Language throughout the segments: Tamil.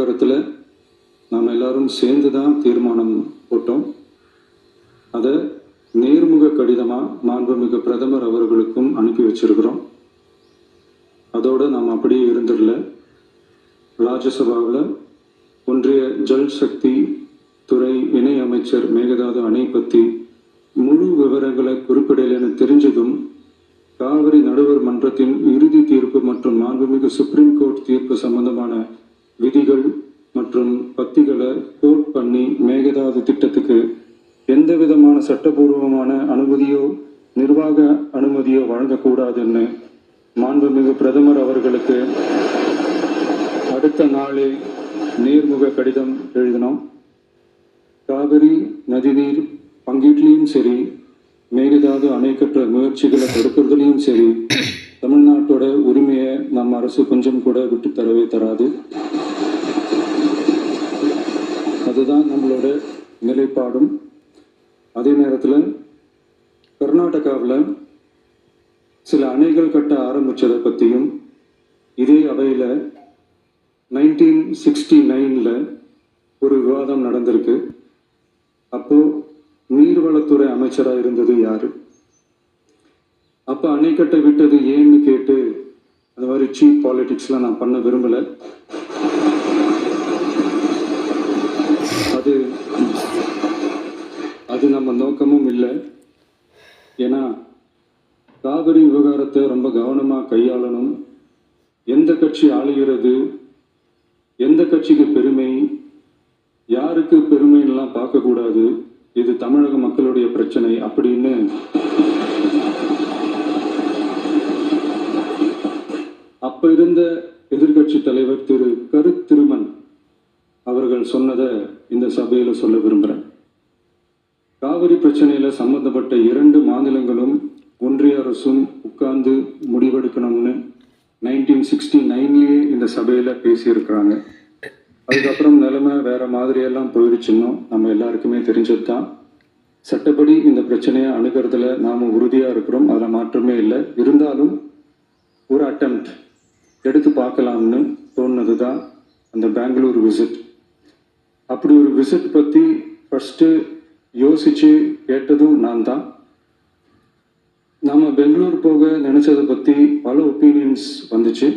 விவகாரத்தில் நாம் எல்லாரும் சேர்ந்து தான் தீர்மானம் போட்டோம். அதை நேர்முக கடிதமாக மாண்புமிகு பிரதமர் அவர்களுக்கும் அனுப்பி வச்சிருக்கிறோம். அதோடு நாம் அப்படியே இருந்துடல. ராஜ்யசபாவில் ஒன்றிய ஜல் சக்தி துறை இணை அமைச்சர் மேகதாது அணை பற்றி முழு விவரங்களை குறிப்பிடலன்னு தெரிஞ்சதும் காவிரி நடுவர் மன்றத்தின் இறுதி தீர்ப்பு மற்றும் மாண்புமிகு சுப்ரீம் கோர்ட் தீர்ப்பு சம்பந்தமான விதிகள் மற்றும் பத்திகளை கோட் பண்ணி மேகதாது திட்டத்துக்கு எந்த விதமான சட்டபூர்வமான அனுமதியோ நிர்வாக அனுமதியோ வழங்கக்கூடாதுன்னு மாண்புமிகு பிரதமர் அவர்களுக்கு அடுத்த நாளே நேர்முக கடிதம் எழுதினோம். காவிரி நதிநீர் பங்கீட்டிலையும் சரி, மேகதாது அணை கட்டுற முயற்சிகளை தடுக்கிறதுலையும் சரி, தமிழ்நாட்டோட உரிமையை நம் அரசு கொஞ்சம் கூட விட்டு தரவே தராது. அதுதான் நம்மளோட நிலைப்பாடும். அதே நேரத்தில் கர்நாடகாவில் சில அணைகள் கட்ட ஆரம்பித்ததை பற்றியும் இதே அவையில் 1969 ஒரு விவாதம் நடந்திருக்கு. அப்போது நீர்வளத்துறை அமைச்சராக இருந்தது யாரு? அப்போ அணைக்கட்டை விட்டது ஏன்னு கேட்டு அந்த மாதிரி சீப் பாலிடிக்ஸ்லாம் நான் பண்ண விரும்பலை. அது நம்ம நோக்கமும் இல்லை. ஏன்னா காவிரி விவகாரத்தை ரொம்ப கவனமாக கையாளணும். எந்த கட்சி ஆளுகிறது, எந்த கட்சிக்கு பெருமை, யாருக்கு பெருமைன்னெலாம் பார்க்கக்கூடாது. இது தமிழக மக்களுடைய பிரச்சனை அப்படின்னு அப்ப இருந்த எதிர்கட்சி தலைவர் திரு கருத்திருமன் அவர்கள் சொன்னதை இந்த சபையில் சொல்ல விரும்புகிறேன். காவிரி பிரச்சனையில சம்பந்தப்பட்ட 2 மாநிலங்களும் ஒன்றிய அரசும் உட்கார்ந்து முடிவெடுக்கணும்னு 1969 இந்த சபையில பேசியிருக்கிறாங்க. அதுக்கப்புறம் நிலைமை வேற மாதிரியெல்லாம் போயிடுச்சுன்னு நம்ம எல்லாருக்குமே தெரிஞ்சது தான். சட்டப்படி இந்த பிரச்சனையை அணுகிறதுல நாம உறுதியா இருக்கிறோம், அதில் மாற்றமே இல்லை. இருந்தாலும் ஒரு அட்டெம்ப்ட் எடுத்து பார்க்கலாம்னு தோணுனது தான் அந்த பெங்களூர் விசிட். அப்படி ஒரு விசிட் பற்றி ஃபஸ்ட்டு யோசித்து கேட்டதும் நான் தான். நாம் பெங்களூர் போக நினச்சதை பற்றி பல ஒப்பீனியன்ஸ் வந்துச்சு.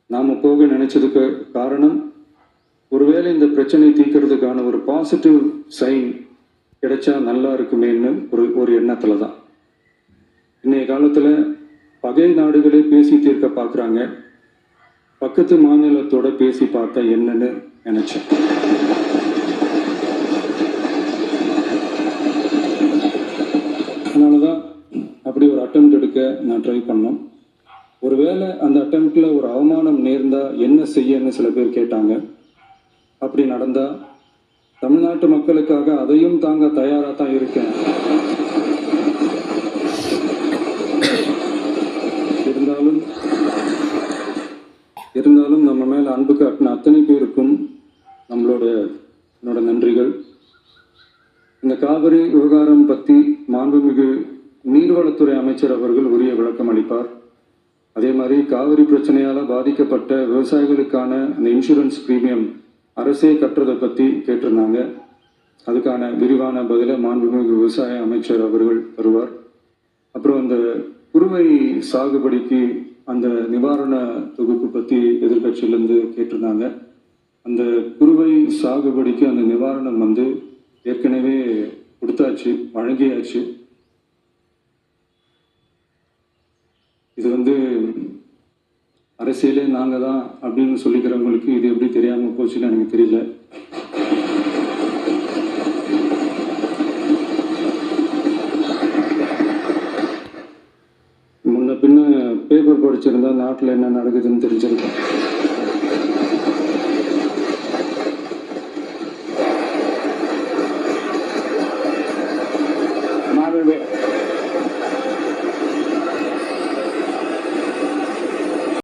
நாம் போக நினச்சதுக்கு காரணம், ஒருவேளை இந்த பிரச்சனை தீர்க்கறதுக்கான ஒரு பாசிட்டிவ் சைன் கிடைச்சா நல்லா இருக்குமேன்னு ஒரு எண்ணத்தில் தான். இன்றைய காலத்தில் பகை நாடுகளே பேசி தீர்க்க பார்க்குறாங்க, பக்கத்து மாநிலத்தோட பேசி பார்த்தா என்னன்னு நினச்சேன். அதனால தான் அப்படி ஒரு அட்டெம்ப்ட் எடுக்க நான் ட்ரை பண்ணோம். ஒருவேளை அந்த அட்டெம்ப்டில் ஒரு அவமானம் நேர்ந்தால் என்ன செய்யன்னு சில பேர் கேட்டாங்க. அப்படி நடந்தால் தமிழ்நாட்டு மக்களுக்காக அதையும் தாங்க தயாராக தான் இருக்கேன். இருந்தாலும் நம்ம மேலே அன்பு காட்டின அத்தனை பேருக்கும் என்னோட நன்றிகள். இந்த காவிரி விவகாரம் பற்றி மாண்புமிகு நீர்வளத்துறை அமைச்சர் அவர்கள் உரிய விளக்கம் அளிப்பார். அதே மாதிரி காவிரி பிரச்சனையால் பாதிக்கப்பட்ட விவசாயிகளுக்கான அந்த இன்சூரன்ஸ் பிரீமியம் அரசே கட்டுறதை பற்றி கேட்டிருந்தாங்க. அதுக்கான விரிவான பதிலை மாண்புமிகு விவசாய அமைச்சர் அவர்கள் தருவார். அப்புறம் அந்த குறுவை சாகுபடிக்கு அந்த நிவாரண தொகுப்பு பற்றி எதிர்கட்சியிலேருந்து கேட்டிருந்தாங்க. அந்த குறுவை சாகுபடிக்கு அந்த நிவாரணம் ஏற்கனவே கொடுத்தாச்சு, வழங்கியாச்சு. இது அரசியலே நாங்கள் தான் அப்படின்னு சொல்லிக்கிறவங்களுக்கு இது எப்படி தெரியாமல் போச்சுன்னு எனக்கு தெரியல. முன்ன பின்ன பேப்பர் படிச்சிருந்தா நாட்டில் என்ன நடக்குதுன்னு தெரிஞ்சிருக்கேன்.